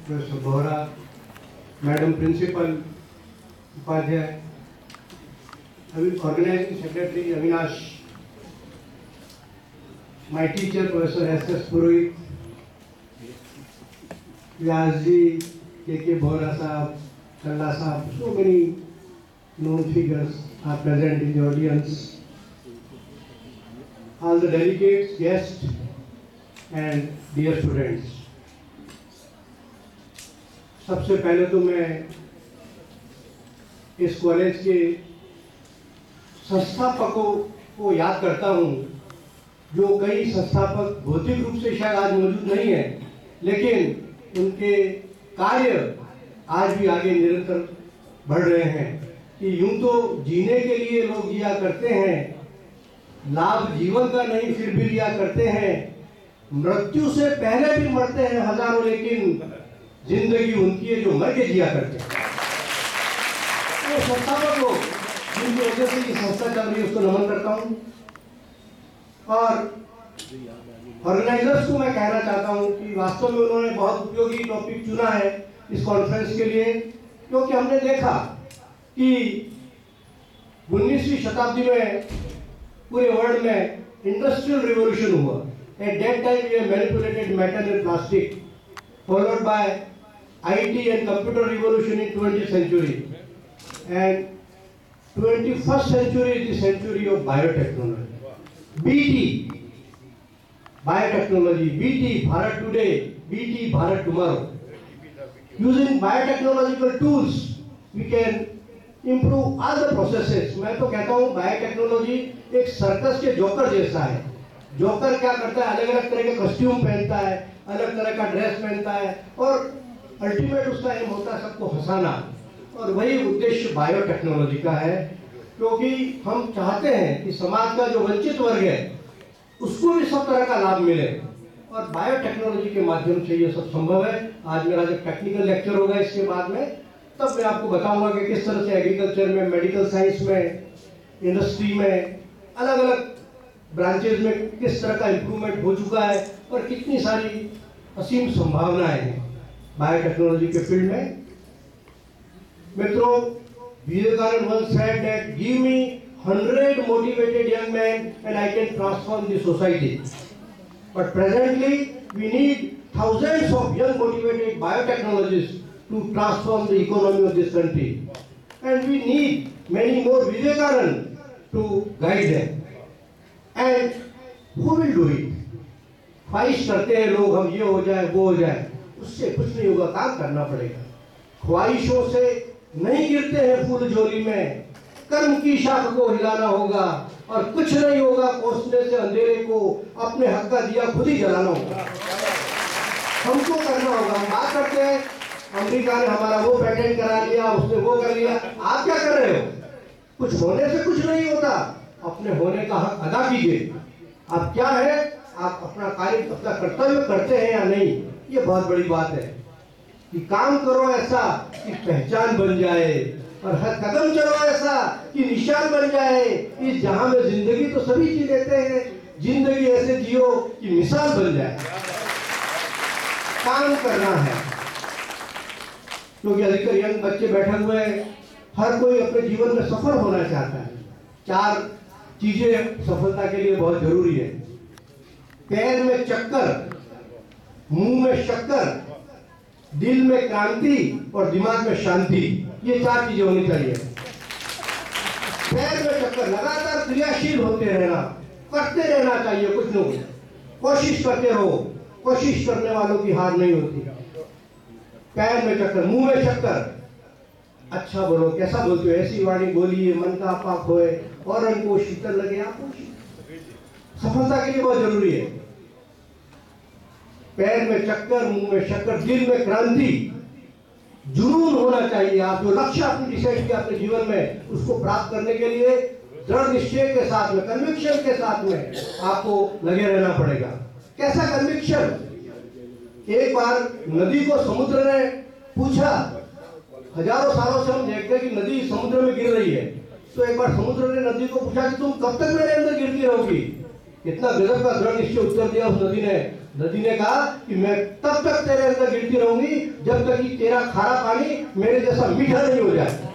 Professor Bohra, Madam Principal Upadhyay, Organizing Secretary Avinash, my teacher Professor S.S. Purohit, Vyas ji, K.K. Bohra Sahab, Challa Sahab, so many known figures are present in the audience. All the delegates, guests, and dear students. सबसे पहले तो मैं इस college के संस्थापकों को याद करता हूं, जो कई संस्थापक भौतिक रूप से शायद आज मौजूद नहीं है, लेकिन उनके कार्य आज भी आगे निरंतर बढ़ रहे हैं कि यूं तो जीने के लिए लोग जिया करते हैं, लाभ जीवन का नहीं फिर भी लिया करते हैं, मृत्यु से पहले भी मरते हैं हजारों, लेकिन जिंदगी उनकी है जो मर के जिया करते हैं। तो संस्थापक को जिनकी वजह से ये संस्था चल रही है उसको नमन करता हूँ, और ऑर्गेनाइजर्स को मैं कहना चाहता हूँ कि वास्तव में उन्होंने बहुत उपयोगी टॉपिक चुना है इस कॉन्फ्रेंस के लिए, क्योंकि हमने देखा कि 19वीं शताब्दी में पूरे वर्ल्ड में इंडस्ट्रियल रिवॉल्यूशन हुआ। At that time we manipulated metal and plastic, followed by IT and computer revolution in 20th century, and 21st century is the century of biotechnology. BT, biotechnology, BT, Bharat today, BT, Bharat tomorrow. Using biotechnological tools, we can improve all the processes. मैं तो कहता हूँ biotechnology एक circus के joker जैसा है। Joker क्या करता है, अलग अलग तरह के कॉस्ट्यूम पहनता है, अलग तरह का ड्रेस पहनता है, और अल्टीमेट उसका एम होता है सबको हंसाना, और वही उद्देश्य बायोटेक्नोलॉजी का है, क्योंकि हम चाहते हैं कि समाज का जो वंचित वर्ग है उसको भी सब तरह का लाभ मिले, और बायोटेक्नोलॉजी के माध्यम से ये सब संभव है। आज मेरा जब टेक्निकल लेक्चर होगा इसके बाद में, तब मैं आपको बताऊंगा कि किस तरह से एग्रीकल्चर में, मेडिकल साइंस में, इंडस्ट्री में, अलग अलग ब्रांचेज में किस तरह का इम्प्रूवमेंट हो चुका है और कितनी सारी असीम संभावनाएं हैं बायोटेक्नोलॉजी के फील्ड में। मित्रों, Vivekananda once said that give me 100 motivated young men and I can transform the society. But presently we need thousands of young motivated biotechnologists to transform the economy of this country, and we need many more Vivekanand to guide them. And who will do it? ख्वाहिश करते हैं लोग, हम ये हो जाए वो हो जाए, उससे कुछ नहीं होगा, काम करना पड़ेगा। ख्वाहिशों से नहीं गिरते हैं फूल झोली में, कर्म की शाख को हिलाना होगा, और कुछ नहीं होगा कोसने से अंधेरे को, अपने हक का दिया खुद ही जलाना होगा। हमको करना होगा। हम बात करते हैं अमेरिका ने हमारा वो पेटेंट करा लिया, उसने वो कर लिया, आप क्या कर रहे हो? कुछ होने से कुछ नहीं होता, अपने होने का हक अदा कीजिए। आप क्या है, आप अपना कार्य, अपना कर्तव्य करते हैं या नहीं, ये बहुत बड़ी बात है। कि काम करो ऐसा कि पहचान बन जाए, और हर कदम चलो ऐसा कि निशान बन जाए। इस जहां में जिंदगी तो सभी जी लेते हैं, जिंदगी ऐसे जियो कि मिसाल बन जाए। काम करना है, क्योंकि अधिकतर यंग बच्चे बैठे हुए हैं, हर कोई अपने जीवन में सफल होना चाहता है। 4 चीजें सफलता के लिए बहुत जरूरी है। पैर में चक्कर, मुंह में शक्कर, दिल में क्रांति और दिमाग में शांति, ये 4 चीजें होनी चाहिए। पैर में चक्कर, लगातार क्रियाशील होते रहना, करते रहना चाहिए, कुछ न कुछ कोशिश करते रहो, कोशिश करने वालों की हार नहीं होती। पैर में चक्कर, मुंह में शक्कर, अच्छा बोलो, कैसा बोलते हो, ऐसी वाणी बोलिए मन का पाप होए और उनको शीतल लगे आपको। सफलता के लिए बहुत जरूरी है। पैर में चक्कर, मुंह में शक्कर, दिल में क्रांति, जुनून होना चाहिए। आप जो लक्ष्य आपने डिसाइड किया अपने जीवन में, उसको प्राप्त करने के लिए दृढ़ निश्चय के साथ में, कन्विक्शन के साथ में आपको लगे रहना पड़ेगा। कैसा कन्विक्शन? एक बार नदी को समुद्र ने पूछा, हजारों सालों से हम देखते हैं कि नदी समुद्र में गिर रही है, तो एक बार समुद्र ने नदी को पूछा कि तुम कब तक मेरे अंदर गिरती रहोगी? कितना गजब का दृढ़ निश्चय उत्तर दिया उस नदी ने कहा कि मैं तब तक तेरे अंदर गिरती रहूंगी जब तक कि तेरा खारा पानी मेरे जैसा मीठा नहीं हो जाए।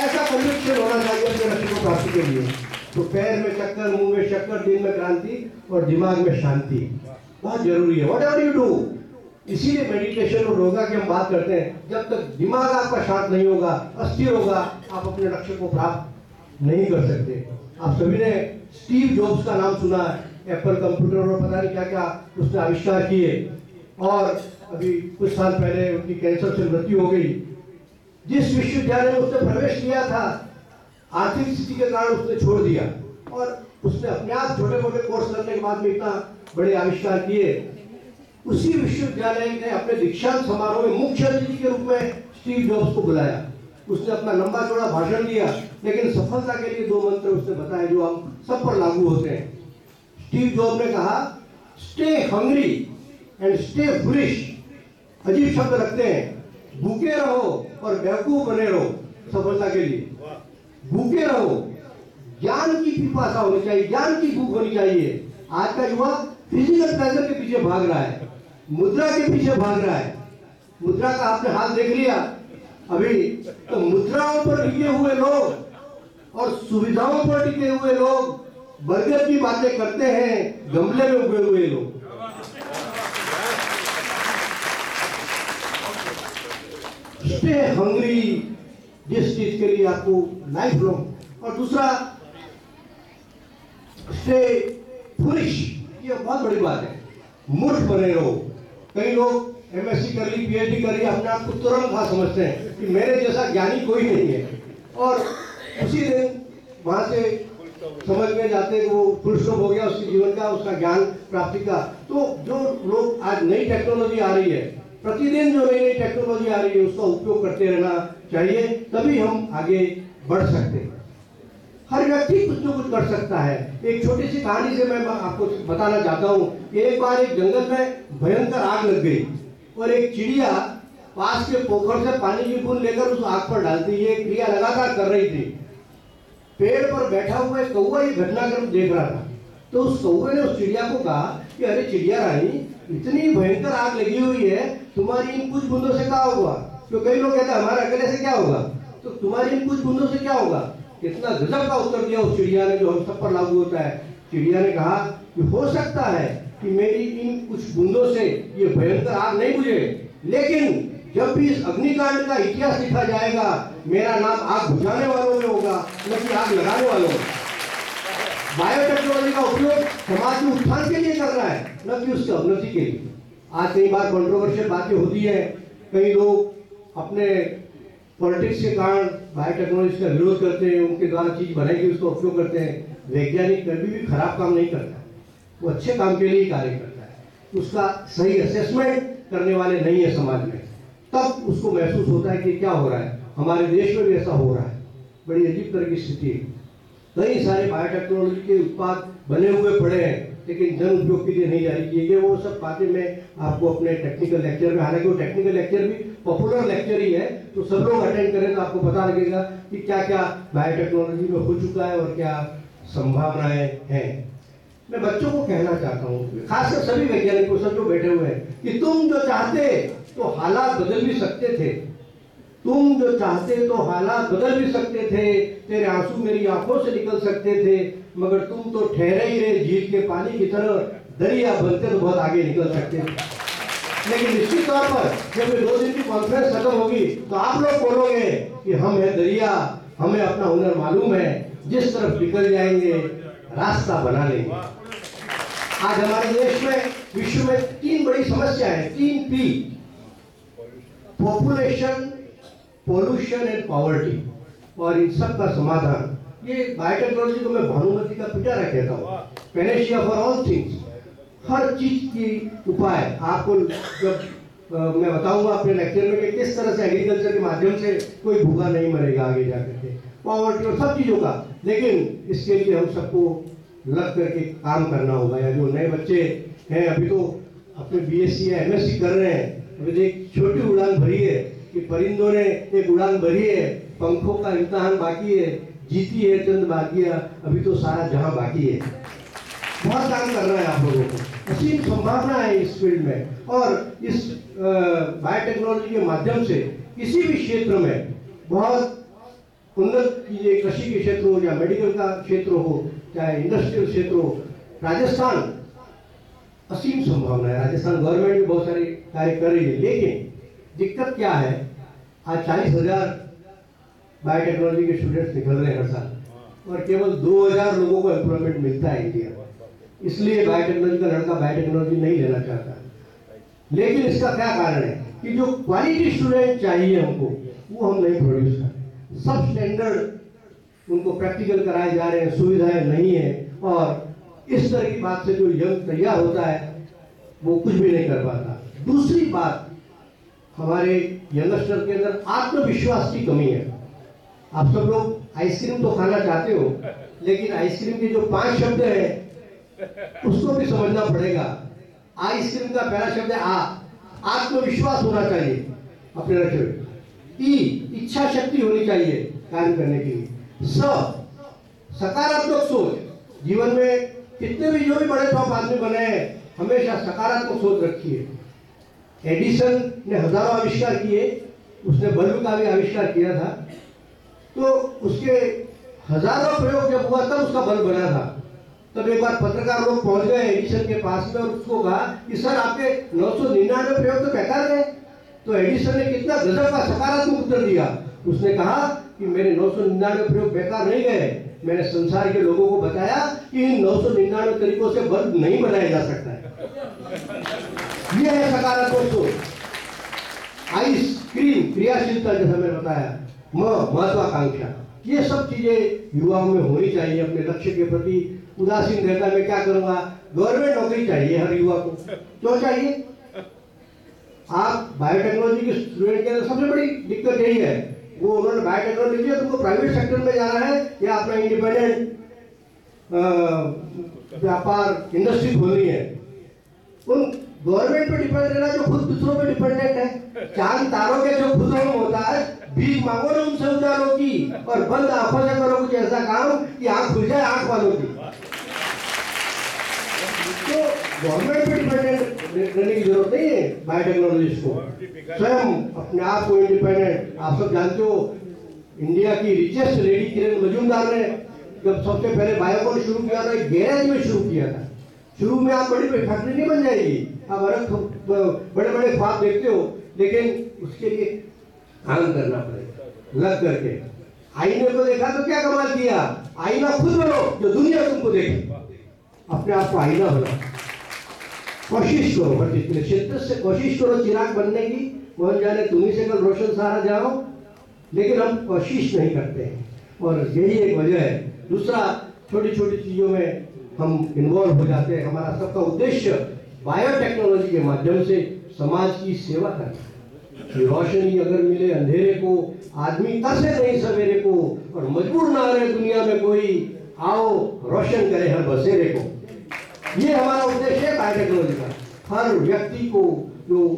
ऐसा कन्विक्शन होना चाहिए अपने लक्ष्य को प्राप्ति के लिए। तो पैर में चक्कर, मुंह में शक्कर, दिल में क्रांति और दिमाग में शांति बहुत जरूरी है। वॉट एवर यू डू, इसीलिए मेडिटेशन और योगा की हम बात करते हैं। जब तक दिमाग आपका शांत नहीं होगा, अस्थिर होगा, आप अपने लक्ष्य को प्राप्त नहीं कर सकते। आप सभी ने स्टीव जॉब्स का नाम सुना है, एप्पल कंप्यूटर और पता नहीं क्या क्या उसने आविष्कार किए, और अभी कुछ साल पहले उनकी कैंसर से मृत्यु हो गई। जिस विश्वविद्यालय में उसने प्रवेश किया था, आर्थिक स्थिति के कारण उसने छोड़ दिया, और उसने अपने आप छोटे मोटे कोर्स करने के बाद में इतना बड़े आविष्कार किए। उसी विश्वविद्यालय ने अपने दीक्षांत समारोह में मुख्य अतिथि के रूप में स्टीव जॉब्स को बुलाया। उसने अपना लंबा चौड़ा भाषण दिया, लेकिन सफलता के लिए 2 मंत्र उसने बताए जो हम सब पर लागू होते हैं। स्टीव जॉब्स ने कहा, stay hungry and stay foolish. अजीब शब्द रखते हैं, भूखे रहो और बेवकूफ बने रहो सफलता के लिए। भूखे रहो, ज्ञान की पिपासा होनी चाहिए, ज्ञान की भूख होनी चाहिए। आज का युवा फिजिकल प्लेजर के पीछे भाग रहा है, मुद्रा के पीछे भाग रहा है। मुद्रा का आपने हाल देख लिया अभी, तो मुद्राओं पर टिके हुए लोग और सुविधाओं पर टिके हुए लोग बर्गर की बातें करते हैं, गमले में उगे हुए लोग। स्टे हंग्री, जिस चीज के लिए आपको लाइफ लॉन्ग। और दूसरा, स्टे फुलिश, ये बहुत बड़ी बात है, मूर्ख बने रहो। कई लोग एमएससी कर ली, पीएचडी कर ली, अपने आप को तुरंत खा समझते हैं कि मेरे जैसा ज्ञानी कोई नहीं है, और उसी दिन वहां से समझ में जाते कि वो फुल स्टॉप हो गया उसके जीवन का, उसका ज्ञान प्राप्ति का। तो जो लोग, आज नई टेक्नोलॉजी आ रही है, प्रतिदिन जो नई टेक्नोलॉजी आ रही है उसका उपयोग करते रहना चाहिए, तभी हम आगे बढ़ सकते हैं। हर व्यक्ति कुछ न कुछ कर सकता है। एक छोटी सी कहानी से मैं आपको बताना चाहता हूँ। एक बार एक जंगल में भयंकर आग लग गई, और एक चिड़िया पास के पोखर से पानी की बूंद लेकर उस आग पर डालती, ये क्रिया लगातार कर रही थी। पेड़ पर बैठा हुआ एक कौवा ये घटनाक्रम देख रहा था। तो उस कौवे ने उस चिड़िया को कहा कि अरे चिड़िया रानी, इतनी भयंकर आग लगी हुई है, तुम्हारी इन कुछ बूंदों से क्या होगा? तो कई लोग कहते हैं हमारे अकेले से क्या होगा, तो तुम्हारी इन कुछ बूंदों से क्या होगा? कितना गजब का उत्तर दिया उस चिड़िया ने, जो हम सब पर लागू होता है। चिड़िया ने कहा कि हो सकता है कि मेरी इन कुछ बूंदों से ये भयंकर आग नहीं बुझे, लेकिन जब भी इस अग्निकांड का इतिहास लिखा जाएगा, मेरा नाम आग बुझाने वालों में होगा, न कि आग लगाने वालों में। बायोटेक्नोलॉजी का उपयोग समाज के उत्थान के लिए करना है, न कि उसके अवनति के लिए। आज कई बार कंट्रोवर्शियल बातें होती है, कई लोग अपने पॉलिटिक्स के कारण बायोटेक्नोलॉजी का विरोध करते हैं, उनके द्वारा चीज बनाई गई उसका उपयोग करते हैं। वैज्ञानिक कभी भी खराब काम नहीं करता, वो अच्छे काम के लिए ही कार्य करता है। उसका सही असेसमेंट करने वाले नहीं है समाज में, तब उसको महसूस होता है कि क्या हो रहा है। हमारे देश में भी ऐसा हो रहा है, बड़ी अजीब तरह की स्थिति है। कई सारे बायोटेक्नोलॉजी के उत्पाद बने हुए पड़े हैं, लेकिन जन उपयोग के लिए नहीं जारी किए गए। वो सब बातें मैं आपको अपने टेक्निकल लेक्चर में, हालांकि वो टेक्निकल लेक्चर भी पॉपुलर लेक्चर ही है, तो सब लोग अटेंड करें तो आपको पता लगेगा कि क्या क्या बायोटेक्नोलॉजी में हो चुका है और क्या संभावनाएं हैं। मैं बच्चों को कहना चाहता हूँ, खासकर सभी वैज्ञानिकों, सब जो बैठे हुए हैं, कि तुम जो चाहते तो हालात बदल भी सकते थे। तुम जो चाहते तो हालात बदल भी सकते थे, तेरे आंसू मेरी आंखों से निकल सकते थे, मगर तुम तो ठहरे ही रहे झील के पानी की तरह, दरिया बनते तो बहुत आगे निकल सकते थे। लेकिन निश्चित तौर पर जब ये 2 दिन की कॉन्फ्रेंस खत्म होगी तो आप लोग बोलोगे कि हम है दरिया, हमें अपना हुनर मालूम है, जिस तरफ निकल जाएंगे रास्ता बना लेंगे। आज हमारे देश में, विश्व में 3 बड़ी समस्या है, 3 P: population, pollution and poverty. और इन सब का समाधान, ये बायोटेक्नोलॉजी को मैं भानुमति का पिटारा कहता हूँ, पैनेशिया फॉर ऑल थिंग्स। हर चीज की उपाय आपको जब मैं बताऊंगा अपने लेक्चर में कि किस तरह से एग्रीकल्चर के माध्यम से कोई भूखा नहीं मरेगा आगे जाकर के, पॉवर्टी और सब चीजों का। लेकिन इसके लिए हम सबको लग करके काम करना होगा। या जो नए बच्चे हैं अभी तो अपने बीएससी या एमएससी कर रहे हैं, अभी एक छोटी उड़ान भरी है कि परिंदों ने एक उड़ान भरी है, पंखों का इम्तिहान बाकी है, जीती है चंद बाकियां, अभी तो सारा जहां बाकी है। बहुत काम करना है आप लोगों को, असीम संभावना है इस फील्ड में। और इस बायोटेक्नोलॉजी के माध्यम से किसी भी क्षेत्र में बहुत उन्नत कीजिए, कृषि के क्षेत्र हो या मेडिकल का क्षेत्र हो, चाहे इंडस्ट्रियल क्षेत्र हो। राजस्थान असीम संभावना है, राजस्थान गवर्नमेंट भी बहुत सारे कार्य कर रही है, लेकिन दिक्कत क्या है, आज 40,000 बायोटेक्नोलॉजी के स्टूडेंट्स निकल रहे हैं हर साल और केवल 2,000 लोगों को एम्प्लॉयमेंट मिलता है इंडिया। इसलिए बायोटेक्नोलॉजी का लड़का बायोटेक्नोलॉजी नहीं लेना चाहता। लेकिन इसका क्या कारण है कि जो क्वालिटी स्टूडेंट चाहिए हमको, वो हम नहीं प्रोड्यूस करते। सब स्टैंडर्ड उनको प्रैक्टिकल कराए जा रहे हैं, सुविधाएं नहीं है, और इस तरह की बात से जो यंग तैयार होता है वो कुछ भी नहीं कर पाता। दूसरी बात, हमारे यंगस्टर के अंदर आत्मविश्वास की कमी है। आप सब लोग आइसक्रीम तो खाना चाहते हो, लेकिन आइसक्रीम के जो 5 शब्द है उसको भी समझना पड़ेगा। आइसक्रीम का पहला शब्द है आ, आत्मविश्वास होना चाहिए अपने रखे। ई, इच्छा शक्ति होनी चाहिए कार्य करने के लिए। सकारात्मक सोच। जीवन में कितने भी जो भी बड़े टॉप आदमी बने हैं, हमेशा सकारात्मक सोच रखिए। एडिसन ने हजारों आविष्कार किए, उसने बल्ब का भी आविष्कार किया था, तो उसके हजारों प्रयोग जब हुआ तब उसका बल्ब बना था। तब एक बार पत्रकार लोग पहुंच गए एडिसन के पास में और उसको कहा कि सर आपके 999 प्रयोग तो बेकार गए। तो एडिसन ने कितना गजब का सकारात्मक उत्तर दिया। उसने कहा कि मेरे 999 प्रयोग बेकार नहीं गए, मैंने संसार के लोगों को बताया कि इन 999 तरीकों से बल्ब नहीं बनाया जा सकता है। यह है सकारात्मक सोच। आइसक्रीम क्रियाशीलता, जैसा मैंने बताया, महत्वाकांक्षा, ये सब चीजें युवाओं में होनी चाहिए। अपने लक्ष्य के प्रति उदासीन रहता है, मैं क्या करूंगा। गवर्नमेंट नौकरी चाहिए हर युवा को। क्यों चाहिए? आप बायोटेक्नोलॉजी के स्टूडेंट के अंदर सबसे बड़ी दिक्कत यही है, वो उन्होंने बायोटेक्नोलॉजी है, तुमको प्राइवेट सेक्टर में जाना है या अपना इंडिपेंडेंट व्यापार इंडस्ट्री खोलनी है। उन गवर्नमेंट पे डिपेंड रहना जो खुद दूसरों पे डिपेंडेंट है। चांद तारों के जो खुद होता है, भीख मांगो ना उनसे उदारों की, और बंद आंखों से करो कुछ ऐसा काम कि आंख खुल जाए आंख वालों की। तो गवर्नमेंट पे डिपेंडेंट रहने की जरूरत नहीं है बायोटेक्नोलॉजिस्ट को। स्वयं अपने आप को इंडिपेंडेंट। आप सब जानते हो, इंडिया की रिचेस्ट लेडी किरण मजूमदार ने जब सबसे पहले बायोकॉन शुरू किया था, गैरेज में शुरू किया था। शुरू में आप बड़ी फैक्ट्री नहीं बन जाएगी, आप बड़े बड़े ख्वाब देखते हो, लेकिन उसके लिए काम करना पड़ेगा लग करके। आईने को देखा तो क्या कमाल किया, आईना खुद बनो जो दुनिया तुमको देखे। अपने आप को आईना बनो, कोशिश करो हर चीज के क्षेत्र से, कोशिश करो चिराग बनने की। मोहन जाने तुम्ही से कल रोशन सहारा जाओ, लेकिन हम कोशिश नहीं करते हैं, और यही एक वजह है। दूसरा, छोटी छोटी चीजों में हम इन्वॉल्व हो जाते हैं। हमारा सबका उद्देश्य बायोटेक्नोलॉजी के माध्यम से समाज की सेवा करना। रोशनी अगर मिले अंधेरे को, आदमी तरसे नहीं सवेरे को, और मजबूर ना रहे दुनिया में कोई, आओ रोशन करे हर बसेरे को। ये हमारा उद्देश्य है बायोटेक्नोलॉजी का। हर व्यक्ति को जो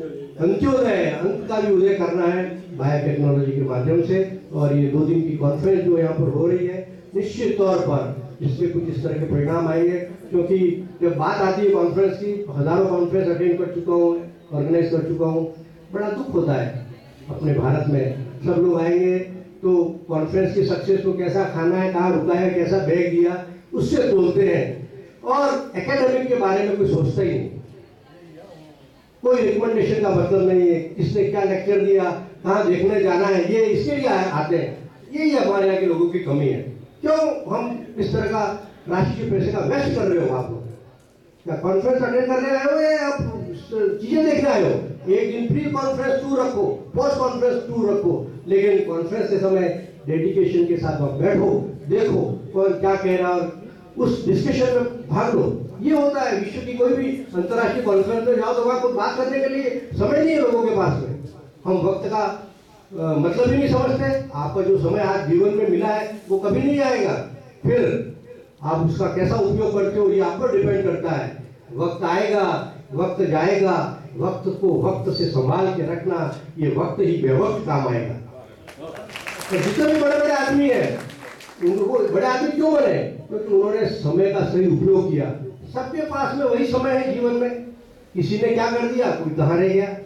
अंत्योदय, अंत का भी उदय करना है बायोटेक्नोलॉजी के माध्यम से। और ये 2 दिन की कॉन्फ्रेंस जो यहाँ पर हो रही है, निश्चित तौर पर इससे कुछ इस तरह के परिणाम आएंगे। क्योंकि जब बात आती है कॉन्फ्रेंस की, हजारों कॉन्फ्रेंस अटेंड कर चुका हूँ, ऑर्गेनाइज कर चुका हूँ, बड़ा दुख होता है अपने भारत में। सब लोग आएंगे तो कॉन्फ्रेंस की सक्सेस को कैसा खाना है, कहाँ रुका है, कैसा बैग दिया, उससे तोलते हैं, और एकेडमिक के बारे में कोई सोचता ही नहीं। कोई रिकमेंडेशन का मतलब नहीं है, किसने क्या लेक्चर दिया, कहाँ देखने जाना है, ये इसके लिए आते हैं। यही हमारे यहाँ के लोगों की कमी है। क्यों हम इस तरह का राष्ट्रीय पैसे का वेस्ट कर रहे हो? आप लोग क्या कॉन्फ्रेंस अटेंड करने आए हो या आप चीजें देखने आए हो? एक दिन प्री कॉन्फ्रेंस टूर रखो, पोस्ट कॉन्फ्रेंस टूर रखो, लेकिन कॉन्फ्रेंस के समय डेडिकेशन के साथ आप बैठो, देखो कौन क्या कह रहा है, उस डिस्कशन में भाग लो। ये होता है विश्व की कोई भी अंतर्राष्ट्रीय कॉन्फ्रेंस में जाओ तो वहां कुछ बात करने के लिए समय नहीं है लोगों के पास में। हम वक्त का मतलब ही नहीं समझते। आपका जो समय आज जीवन में मिला है वो कभी नहीं आएगा, फिर आप उसका कैसा उपयोग करते हो ये आप पर डिपेंड करता है। वक्त आएगा, वक्त जाएगा, वक्त को वक्त से संभाल के रखना, ये वक्त ही बेवक्त काम आएगा। तो जितने भी बड़े बड़े आदमी है, उनको बड़े आदमी क्यों बने? क्योंकि उन्होंने समय का सही उपयोग किया, सबके पास में वही समय है जीवन में। किसी ने क्या कर दिया, कोई कहाँ रह गया।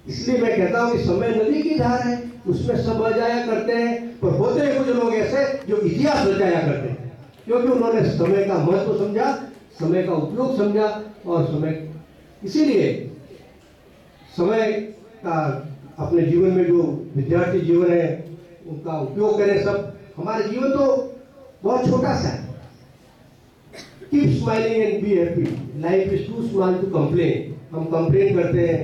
इसलिए मैं कहता हूँ कि समय नदी की धार है, उसमें सब बह जाया करते हैं, पर होते हैं कुछ लोग ऐसे जो इतिहास रचाया करते हैं, क्योंकि उन्होंने समय का महत्व समझा, समय का उपयोग समझा, और समय इसीलिए समय का अपने जीवन में जो विद्यार्थी जीवन है उनका उपयोग करें सब। हमारे जीवन तो बहुत छोटा सा है। Keep smiling and be happy, life is too small to complain. हम कंप्लेन करते हैं,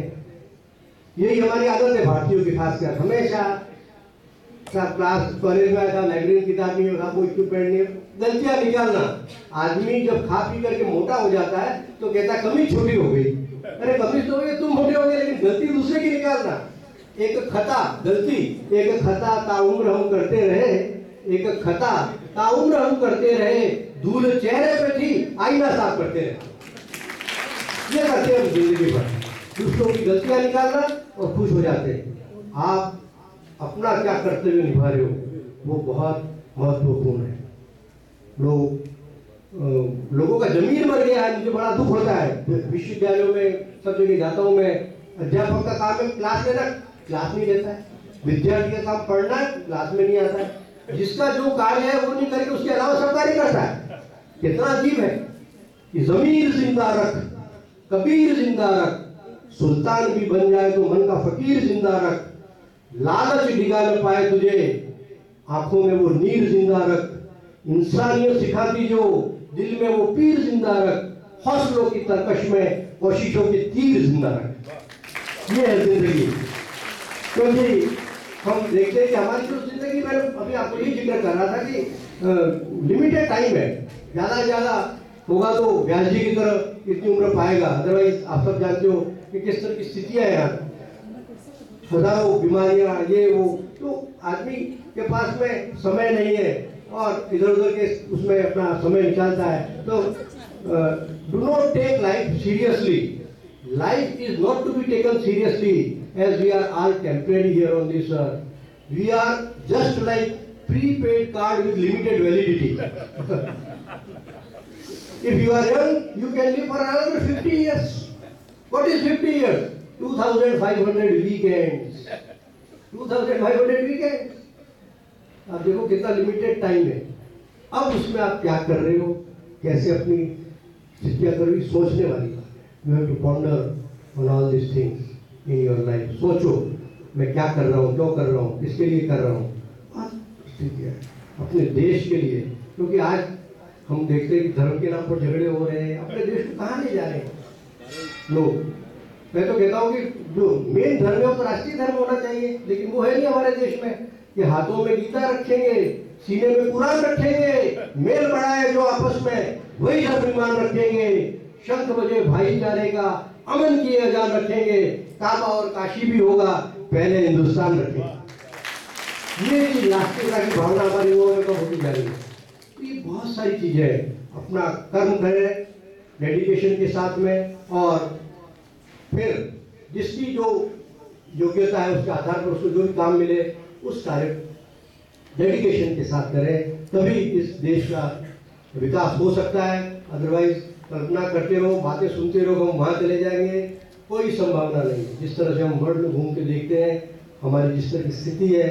यही हमारी आदत है भारतीयों की, खासकर हमेशा क्लास कॉलेज में आया था, लाइब्रेरी में किताब नहीं होता, कोई इक्विपमेंट नहीं, गलतियां निकालना। आदमी जब खा पी करके मोटा हो जाता है तो कहता है कमी छोटी हो गई। अरे कमी तो हो गई, तुम मोटे हो गए, लेकिन गलती दूसरे की निकालना। एक खता गलती, एक खता ताउम्र हम करते रहे, एक खता ताउम्र हम करते रहे, धूल चेहरे पे थी आईना साफ करते रहे। ये करते हम जिंदगी भर, दूसरों की गलतियां निकालना और खुश हो जाते हैं। आप अपना क्या कर्तव्य निभा रहे हो वो बहुत महत्वपूर्ण है। लोगों का जमीन मर गया है, मुझे बड़ा दुख होता है। विश्वविद्यालयों में सब जगह जाता हूँ मैं, अध्यापक का काम है क्लास लेना, क्लास नहीं लेता है। विद्यार्थी का काम पढ़ना है, क्लास में नहीं आता है। जिसका जो कार्य है वो नहीं करके उसके अलावा सब कार्य करता है। कितना अजीब है कि जमीर जिंदा रख, कबीर जिंदा रख, सुल्तान भी बन जाए तो मन का फकीर जिंदा रख, लालच डिगा न पाए तुझे, आंखों में वो नीर जिंदा रख, इंसानियत सिखाती जो दिल में वो पीर जिंदा रख, हौसलों की तरकश में कोशिशों के तीर जिंदा रख। ये है जिंदगी। क्योंकि हम देखते हैं कि हमारी जो जिंदगी में, अभी आपको ये जिक्र कर रहा था कि लिमिटेड टाइम है, ज्यादा से ज्यादा होगा तो व्यास जी की तरह इतनी उम्र पाएगा, अदरवाइज आप सब जानते हो कि किस तरह की स्थितियां है यहाँ, हजारों बीमारियां ये वो, तो आदमी के पास में समय नहीं है और इधर उधर के उसमें अपना समय निकालता है। तो do not take life seriously, life is not to be taken seriously, as we are all temporary here on this earth. We are just like prepaid card with limited validity. If you are young, you can live for another 50 years. What is 50 years? 2,500 weekends. 2,500 weekends. आप देखो कितना limited time है। अब उसमें आप क्या कर रहे हो, कैसे अपनी स्थितियां कर रही, सोचने वाली बात। You have to ponder on all these things in your life. सोचो मैं क्या कर रहा हूँ, क्यों कर रहा हूँ, किसके लिए कर रहा हूँ, अपने देश के लिए। क्योंकि आज हम देखते हैं कि धर्म के नाम पर झगड़े हो रहे हैं, अपने देश को कहाँ ले जा रहे हैं लोग। मैं तो कहता हूँ कि जो मेन धर्म है वो तो राष्ट्रीय धर्म होना चाहिए, लेकिन वो है नहीं हमारे देश में। कि हाथों में गीता रखेंगे, सीने में कुरान रखेंगे, मेल बढ़ाए जो आपस में वही धर्म ईमान रखेंगे, शंख बजे भाईचारे का, अमन की अजान रखेंगे, काबा और काशी भी होगा, पहले हिंदुस्तान रखेंगे। ये राष्ट्रीयता की भावना हमारी लोगों में कब होती जा रही है। ये बहुत सारी चीजें हैं। अपना कर्म करें डेडिकेशन के साथ में, और फिर जिसकी जो योग्यता है उसके आधार पर उसको जो भी काम मिले उस कार्य डेडिकेशन के साथ करें, तभी इस देश का विकास हो सकता है। अदरवाइज कल्पना करते रहो, बातें सुनते रहो, हम वहाँ चले जाएंगे, कोई संभावना नहीं। जिस तरह से हम वर्ल्ड में घूम के देखते हैं, हमारी जिस तरह की स्थिति है,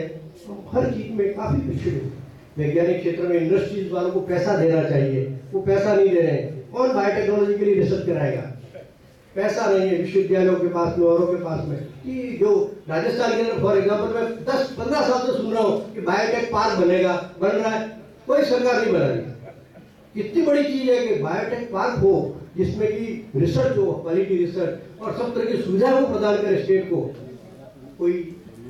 हम हर चीज में काफी पिछड़े। वैज्ञानिक क्षेत्र में इंडस्ट्रीज वालों को पैसा देना चाहिए, वो पैसा नहीं दे रहे हैं। कौन बायोटेक्नोलॉजी के लिए रिसर्च कराएगा, पैसा नहीं है विश्वविद्यालयों के पास में, औरों के पास में। कि जो राजस्थान के अंदर फॉर एग्जाम्पल मैं 10-15 साल से सुन रहा हूँ कि बायोटेक पार्क बनेगा, बन रहा है, कोई सरकार नहीं बना रही। इतनी बड़ी चीज है कि बायोटेक पार्क हो जिसमें कि रिसर्च हो, क्वालिटी रिसर्च, और सब तरह की सुविधाएं वो प्रदान करे स्टेट को, कोई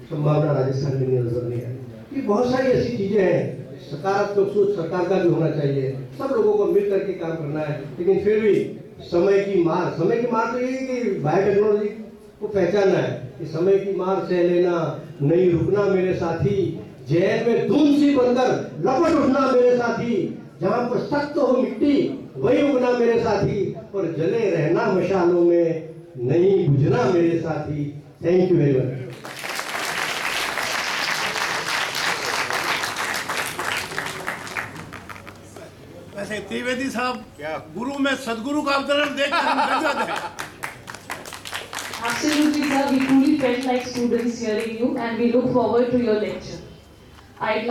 संभावना राजस्थान में नजर नहीं आई। ये बहुत सारी ऐसी चीजें हैं। सकारात्मक सोच सरकार का भी होना चाहिए, सब लोगों को मिल करके काम करना है। लेकिन फिर भी समय की मार तो ये है कि बायोटेक्नोलॉजी को पहचानना है कि समय की मार सह लेना, नहीं रुकना मेरे साथी, जहर में धूम सी बनकर लपट उठना मेरे साथी, जहां पर सख्त हो मिट्टी वही उगना मेरे साथी, और जले रहना मशालों में, नहीं बुझना मेरे साथी। Thank you very much. वैसे नहीं, त्रिवेदी साहब गुरु में सदगुरु का अवतरण देख हम गदगद है। Absolutely, sir. We truly felt like students hearing you, and we look forward to your lecture. I'd